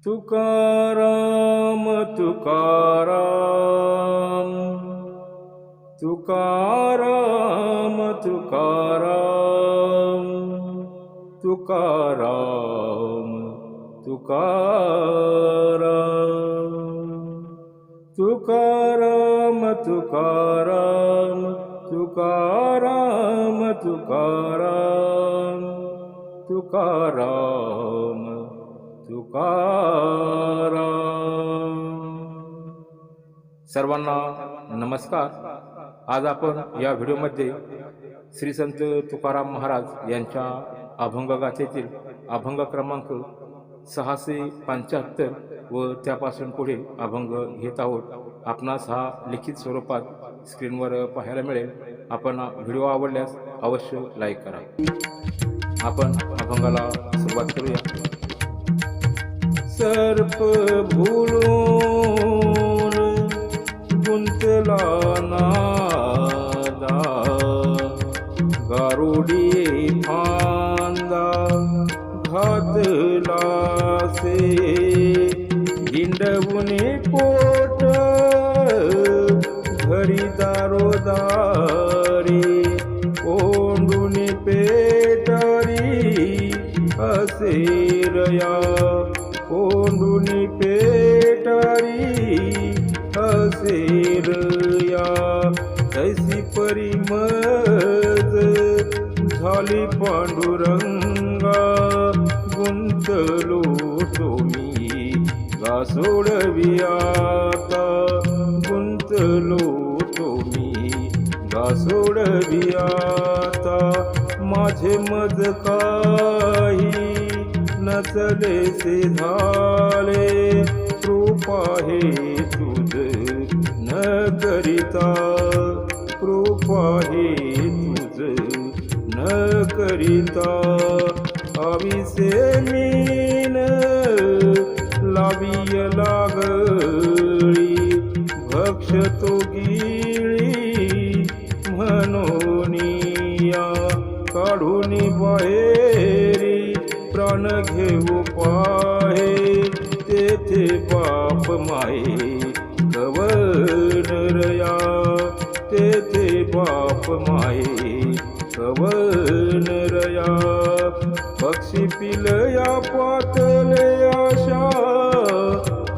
तुकाराम तुकाराम तुकाराम तुकाराम तुकाराम तुकाराम तुकाराम तुकाराम तुकाराम तुकाराम तुकाराम तुकाराम. सर्वांना नमस्कार. आज आपण या व्हिडिओमध्ये श्री संत तुकाराम महाराज यांच्या अभंग गाथेतील अभंग क्रमांक 675 व त्यापासून पुढे अभंग घेत आहोत. आपणास हा लिखित स्वरूपात स्क्रीनवर पाहायला मिळेल. आपण व्हिडिओ आवडल्यास अवश्य लाईक करा. आपण अभंगाला सुरुवात करूया. सर्प भुलून गुंतला नादा, गारुडी फांदा घातला से, हिंडवुनी पोट घरी दारोदारी, ओंडुनी पेटारी असे रया, ओंडुनी पेटारी असे रया. तैसी परिमज झाली पांडुरंगा, गुंतलो तुम्ही गा सोडवियाता, गुंतलो तुम्ही गा सोडवियाता. माझे मज काही नचलेसे झाले, कृपा हे तुझ न करिता, कृपा हे तुझ न करिता. आविसे मीन लाविय लागळी, भक्षतो गिळी म्हणोनिया, काढूनी बाहेरी प्राण घेऊ पाहे, तेथे बाप माये कवन रया, तेथे बाप माये कवन रया. पक्षी पिलया पातले आशा,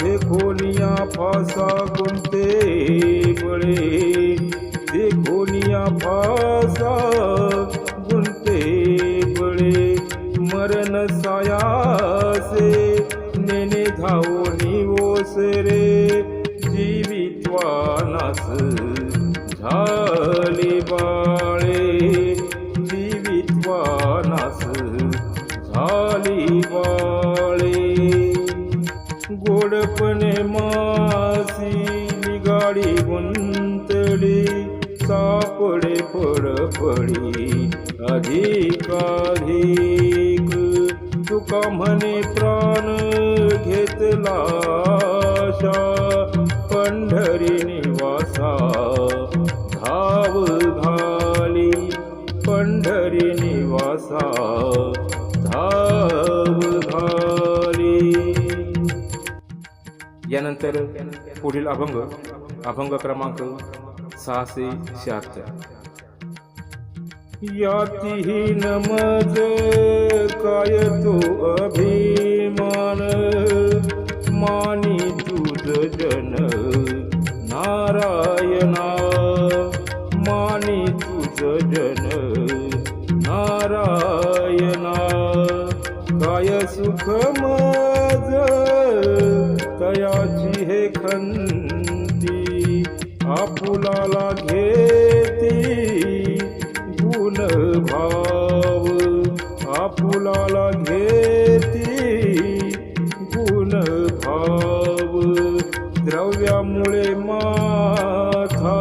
देखोनिया फासा गुंते बळे, देखोनिया फासा गुंते बळे. मरण सायासे नेने धावोनी ओसरे, जीवित्वानास झाले बाळे, जीवित्वानास झाली बाळे. गोडपणे मासी निगाडी गुंतली, सापडे पडपडी अधिकाधिक. तुका म्हणे प्राण घेतला आशा, पंढरी निवासा धाव घाली, पंढरी निवासा धाव घाली. यानंतर पुढील अभंग क्रमांक 676. यातीहीन मज काय तो अभिमान, मानी तुझ जन नारायणा, मानी तुझ जन नारायणा. काय सुख मज तयाची हे खंती, आपुलाला घेती गुण भाव, आपुलाला घेती गुण भाव. द्रव्यामुळे माथा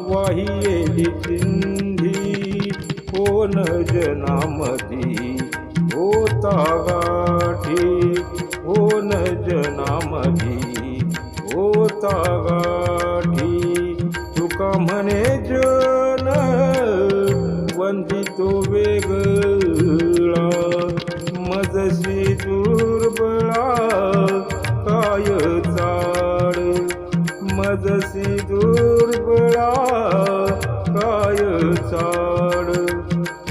वाहियेली चिंधी, कोण जनामधी होता गाठी, कोण जनामधी होता गाठी. तुका म्हणे जन वंदितो वेगळा, मजसी दुर्बळा काय चाड मजसी दुर्बळा काय चाड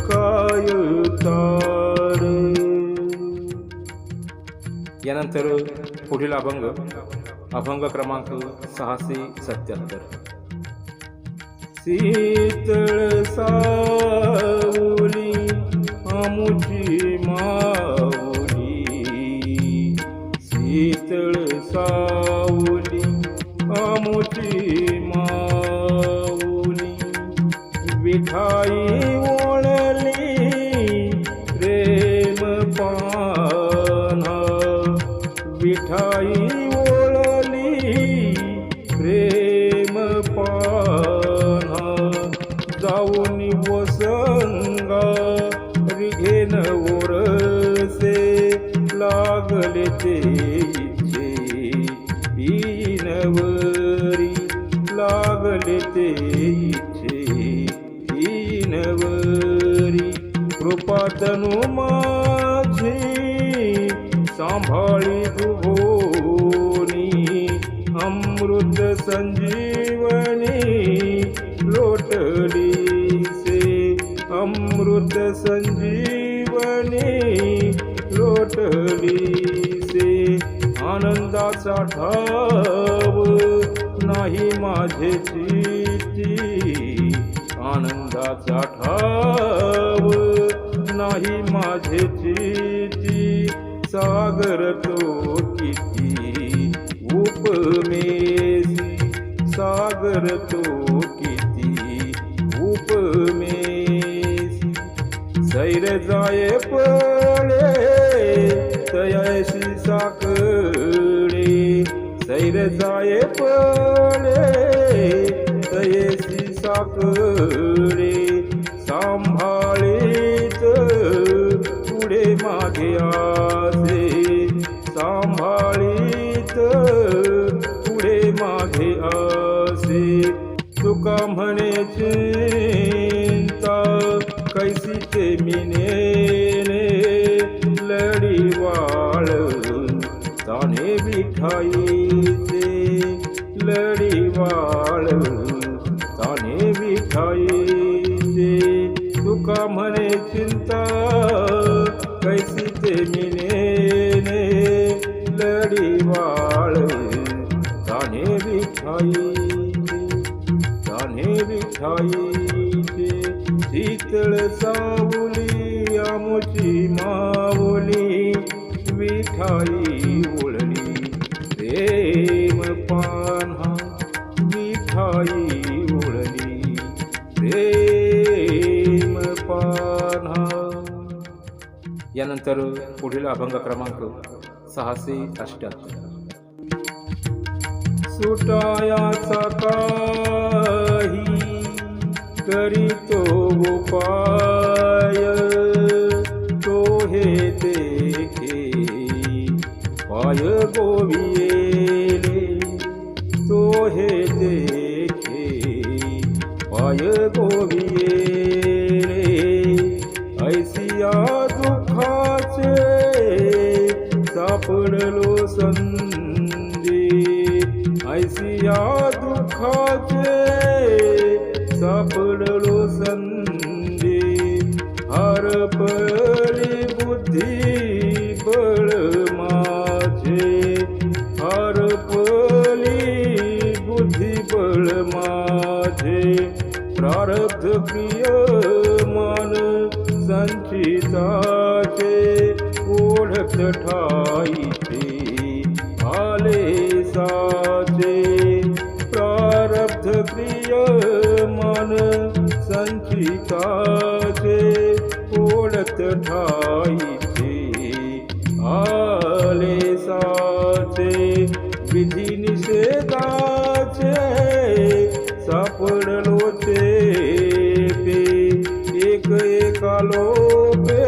काय चाड. यानंतर पुढील अभंग क्रमांक 677. शीतळ सावली आमुची माऊली, शीतळ सावली आमुची माऊली, विठाई ओळली प्रेम पाना, विठाई ओळली प्रेम पाना, जाऊन वसंगा रिघेन ओरसे लागले ते इच्छे ईनवरी, लागले ते इच्छे ईनवरी. कृपा तनु माझी सांभाळी तुभोनी, अमृत संजीवनी लोटली से, अमृत संजीवनी लोटली से. आनंदाचा ठाव नाही माझे चित्ती, आनंदाचा ठाव नाही माझे चित्ती. सागर तो किती उपमेसी, सागर तो किती उपमेसी. सैर जाये पळे तयाशी साकडे, सैर जाये पळे तयेशी साकडे. सांभाळीत पुढे मागे आसे, सांभाळीत पुढे मागे आसे. तुका म्हणे चिंता कैसी ते मिनेने, लढी वाळ ताने विठाईचे, लढी वाळ ताने विठाईचे. तुका म्हणे चिंता कैसी ते मिनेने, लढी वाळ ताने विठाईचे, ताने विठाईचे. शीतळ सावली आमुची माऊली, विठाई ओळली प्रेम पान्हा, विठाई ओळली प्रेम पान्हा. यानंतर पुढील अभंग क्रमांक 678. सुटायाचा काही करीतो उपाय, तो हे देखे पाय गोविले, तो हे देखे पाय गोविले. ऐसिया दुःखाचे सापडलो संधी, ऐसिया दुःखाचे सापडलो संधी. हरपली बुद्धी बळ माझे, हरपली बुद्धी बळ माझे. प्रारब्ध प्रिय मन संचिताचे, ओढत ठाईचे आले साचे. प्रारब्ध प्रिय मन संचिताचे, ओढत ठाईचे आले साचे. विधी निषेधाचे सापडलो चेपे, एक एका लोपे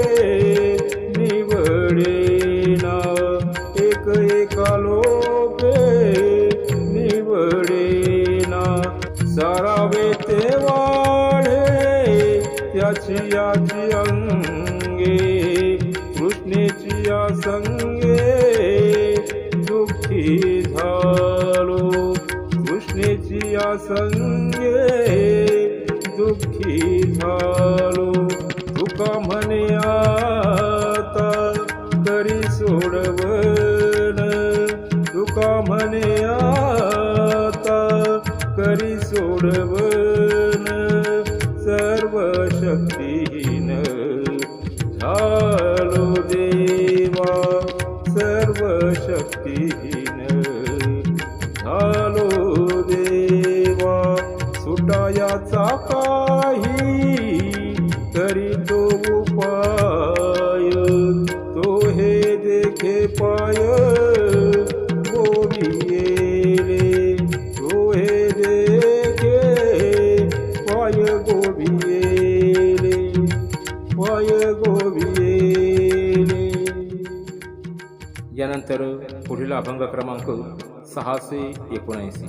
निवडेना, एक एका लोपे निवडेना. सारावे ते वाढे त्याची याची अंगे, कृष्णेची या संगे दुःखी सुखी झालो, तृष्णेची आसंगे दुःखी झालो. तुका म्हणे आता करी सोडवण, तुका म्हणे आता करी सोडवण. सर्व शक्तीहीन झालो देवा, सर्व शक्तीहीन झालो देवा. सुटायाचा काही तरी तो उपाय, तो हे देखे पाय गोवियेले, तो हे देखे पाय गोवियेले, पाय गोवियेले. यानंतर पुढील अभंग क्रमांक 679.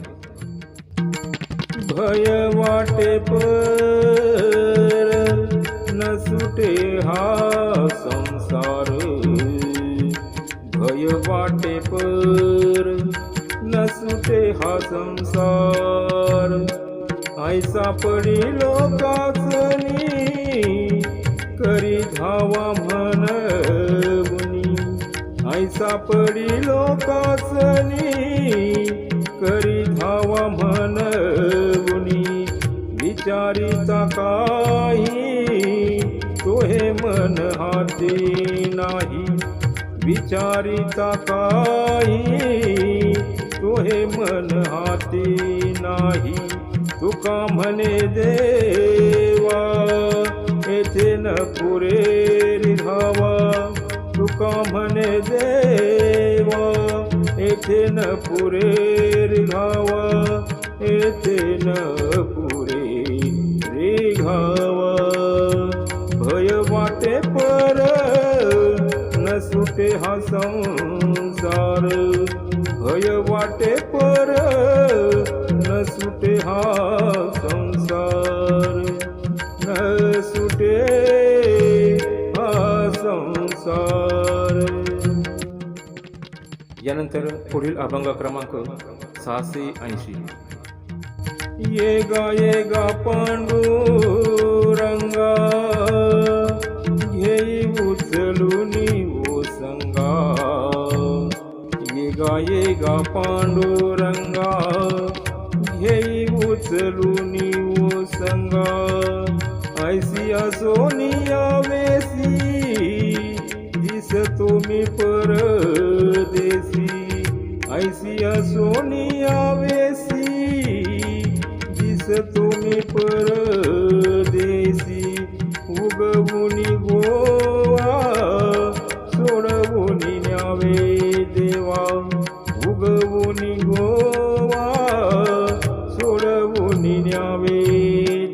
भय वाटे पर न सुटे हा संसार, भय वाटे पर न सुटे हा संसार. ऐसा पडी लोकासनी करी धावा म्हणवनी, ऐसा पडी लोकासनी करी धावा म्हणवनी. विचारिता काही तो हे मन हाती नाही, विचारिता काही तो हे मन हाती नाही. तुका म्हणे देवा येथे न पुरे धावा, तुका म्हणे देवा येथे न पुरे धावा, येथे न पुरे रेघावा. भय वाटे पर न सुटे हा संसार, भय वाटे पर न सुटे हा संसार, न सुटे हा संसार. यानंतर पुढील अभंग क्रमांक 680. ये गा पांडुरंगा घेई उचलुनी ओ संगा. ये गा पांडुरंगा घेई उचलुनी ओ संगा. ऐसी सोनिया वेसी दिस तुम्ही परदेसी, ऐसी सोनिया वेसी दिस तुम्ही परदेसी. उगवुनी गोवा सोडवुनी न्यावे देवा, उगवुनी गोवा सोडवुनी न्यावे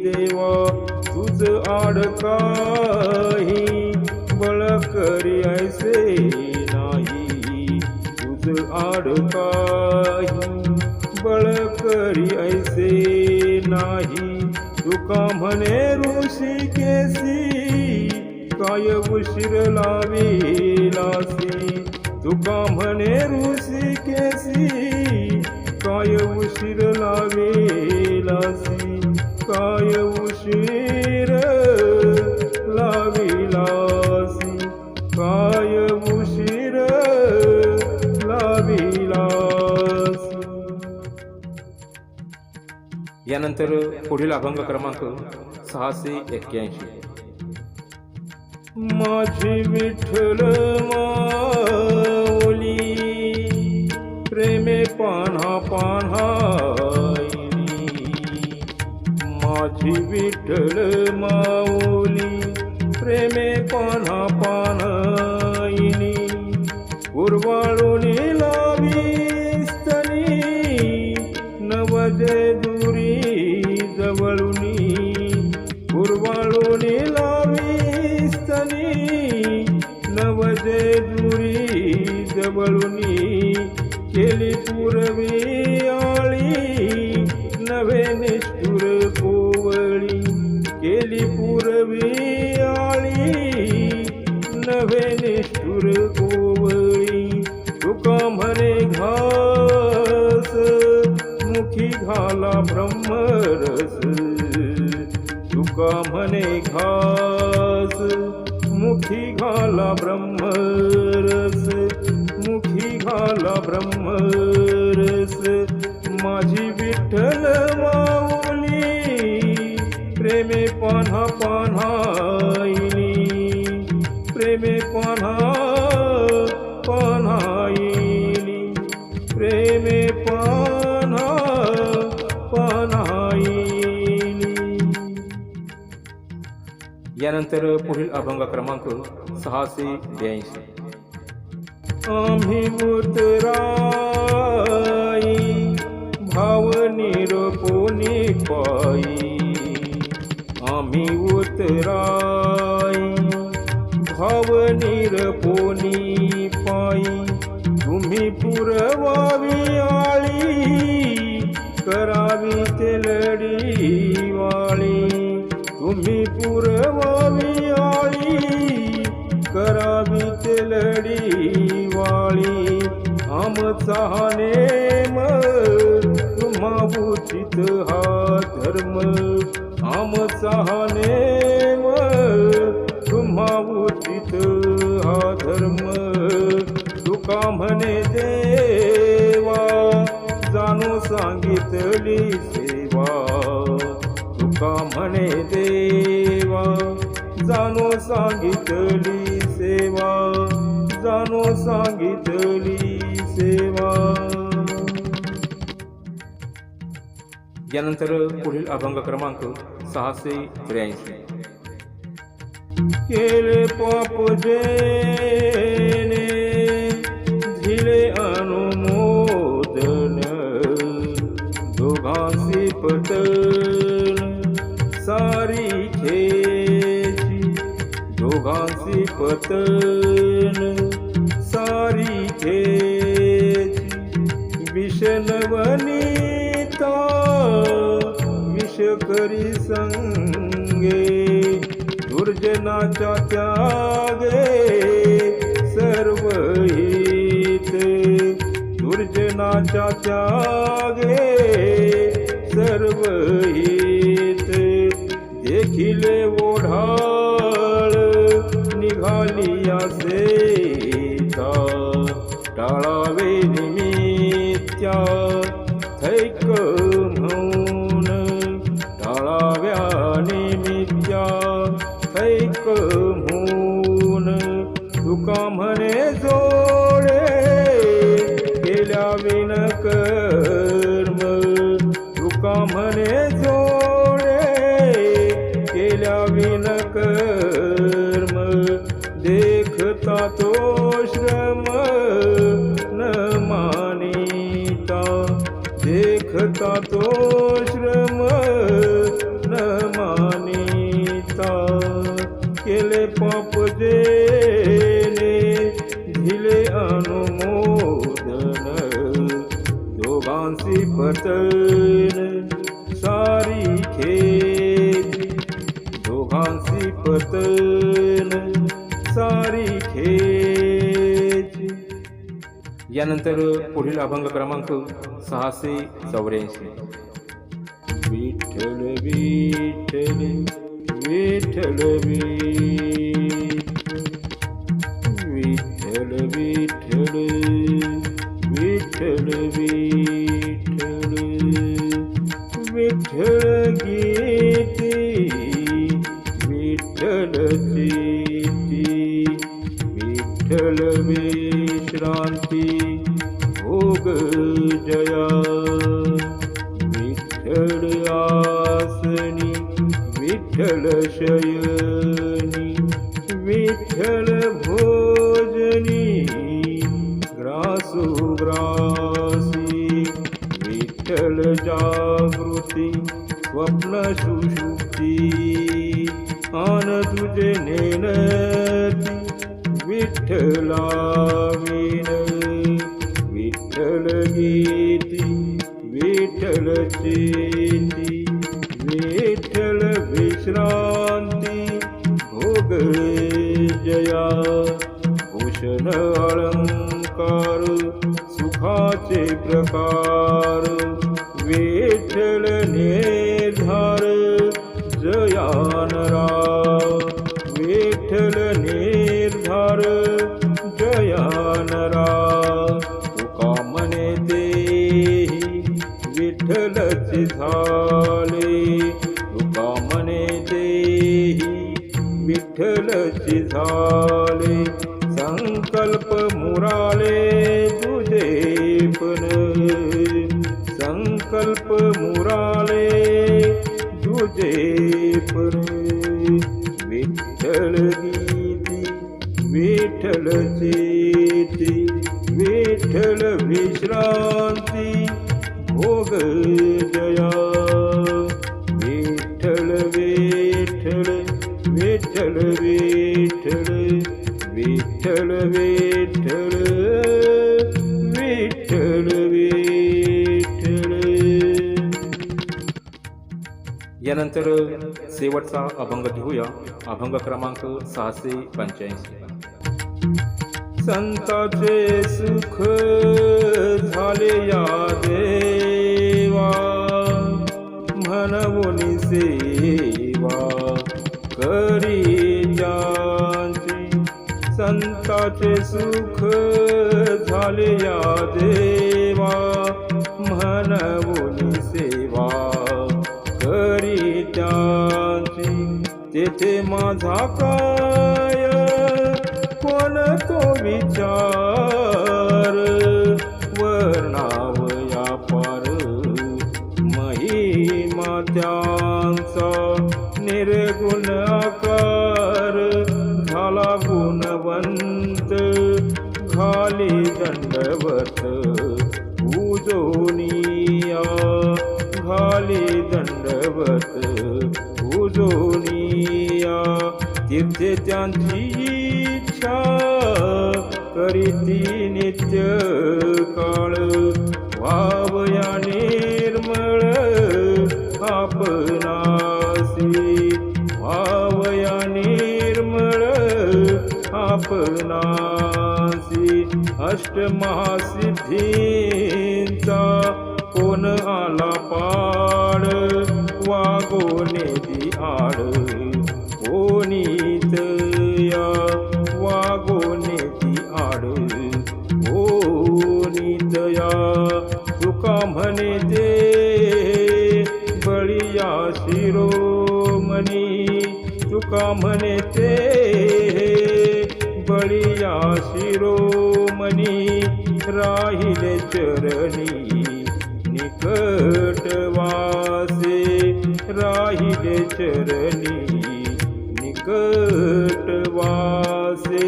देवा. तुझ आड काही बळ करी ऐसे नाही, तुझ आड काही बळ करी ऐसे नाही. तुका म्हणे ऋषिकेशी काय उशीर लाविलासी, तुका म्हणे ऋषिकेशी काय उशीर लाविलासी, काय उशीर लाविलासी, काय उशीर लाविलासी. यानंतर पुढील अभंग क्रमांक 681. माझी विठ्ठल माऊली प्रेमे पान्हा पान्हाईनी, माझी विठ्ठल माऊली प्रेमे पान्हा पान्हाईनी. उर्वाळुनी लाविस्तनी नवजे दुरी जवळुनी, उर्वाळुनी लाविस्तनी नवजे दुरी जवळुनी. केली पूर्वी आळी नवे निष्ठुर कोवळी, केली पूर्वी आळी नवे निष्ठुर कोवळी. तुका म्हणे घा ब्रह्मरस तुका म्हणे घास मुखी घाला ब्रह्मरस मुखी घाला ब्रह्मरस माझी विठ्ठल माऊली प्रेमे पान्हा पान्हाईनी प्रेमे पान्हा पान्हाईनी प्रेमे पान्हा पान्हाईनी. यानंतर पुढील अभंग क्रमांक 682. आम्ही उतराई भाव निरपोनी पायी आम्ही उतराई भाव निरपोनी पायी तुम्ही पुरवावी आळी करावी तेलडी वाळी तुम्ही पुरवावी आळी करावी तेलडी वाळी आमचा हा नेम तुम्हा उचित हा धर्म आमचा हा नेम तुम्हा उचित हा धर्म तुका म्हणे देवा जाणो सांगितली सेवा तुका म्हणे देवा जाणो सांगितली सेवा जाणो सांगितली सेवा. यानंतर पुढील अभंग क्रमांक 683. केले पाप जेने झिले अनुमोदन दोघांसी पतन सारी खेची दोघांसी पतन सारी खेची विषनवनीता विष करी संगे दुर्जनाच्या त्यागे सर्व हित दुर्जनाच्या त्यागे सर्व हित देखिले ओढाळ निघाली या सेता टाळावे निमित्या थैक म्हणून टाळाव्या निमित्या थैक म्हणून तुका म्हणे जोडे केल्या विन कर्म तुका म्हणे जोडे केल्या विन कर्म देखता तो श्रम न मानिता देखता तो श्रम न मानिता केले पाप जेने झिले अनुमोदन दोघांसी पतन सारी खेची दोघांसी पतन सारी खेची. यानंतर पुढील अभंग क्रमांक 684. विठ्ठल विठ्ठल विठ्ठल विठ्ठल विठ्ठल विठ्ठल विठ्ठल विठ्ठल गीती विठ्ठल चिती विठ्ठल विश्रांती भोग जया विठ्ठल आसनी विठ्ठल शयनी विठ्ठल भोजनी ग्रासोग्रासी विठ्ठल जागृती स्वप्न सुषुप्ती आन तुझे नेनती विठ्ठला विन विठ्ठल गीती विठ्ठल चेती विठ्ठल विश्रांती भोग जया भूषण अलंकार सुखाचे प्रकार विठ्ठल विठ्ठल निर्धार जयानराव, विठ्ठल निर्धार जयानराव, तुका म्हणे देही विठ्ठलचे झाले, तुका म्हणे देही विठ्ठलचे झाले, संकल्प मुराले तुझे पण, संकल्प मुराले तुझे पण, विठ्ठल गीती विठ्ठल चेती, विठ्ठल विश्रांती भोग जया, विठ्ठल विठ्ठल विठ्ठल विठ्ठल विठ्ठल विठ्ठल विठ्ठल विठ्ठल. यानंतर शेवटचा अभंग घेऊया. अभंग क्रमांक 685. संताचे सुख झाले या देवा, म्हणून सेवा करी ज्यांची, संताचे सुख झाले या देवा, म्हणून सेवा करी त्यांची, तेथे माझा काय कोण तो विचार, वर्णावया पार महिमा त्यांचा, निर्गुण आकार झाला गुणवंत, घाली दंडवत उजोनिया, घाली दंडवत उजोनिया, तीर्थे त्यांची इच्छा करीती नित्य काळ, व्हावया निर्मळ आपणासी, व्हावया निर्मळ आपणासी, अष्टमहासिद्धींचा कोण आला पाड, वागोने दी आड ओनीत या, वागोने दी आड ओनीत या, तुका म्हणे दे बळीया शिरोमणी, तुका म्हणे ते बळीया शिरोमणी, राहिले चरणी निकटवासे, राहिले चरणी निकटवासे,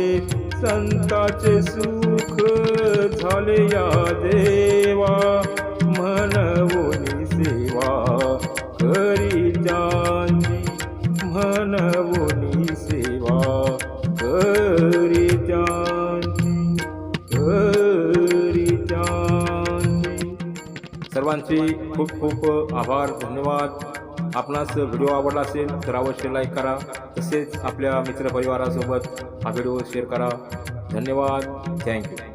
संताचे सुख झाले या देवा, म्हणून सेवा करी त्यांची, म्हणून सेवा करी त्यांची, करी त्यांची. सर्वांचे खूप खूप आभार, धन्यवाद. आपणास व्हिडिओ आवडला असेल तर अवश्य लाईक करा, तसेच आपल्या मित्रपरिवारासोबत हा व्हिडिओ शेअर करा. धन्यवाद. थँक्यू.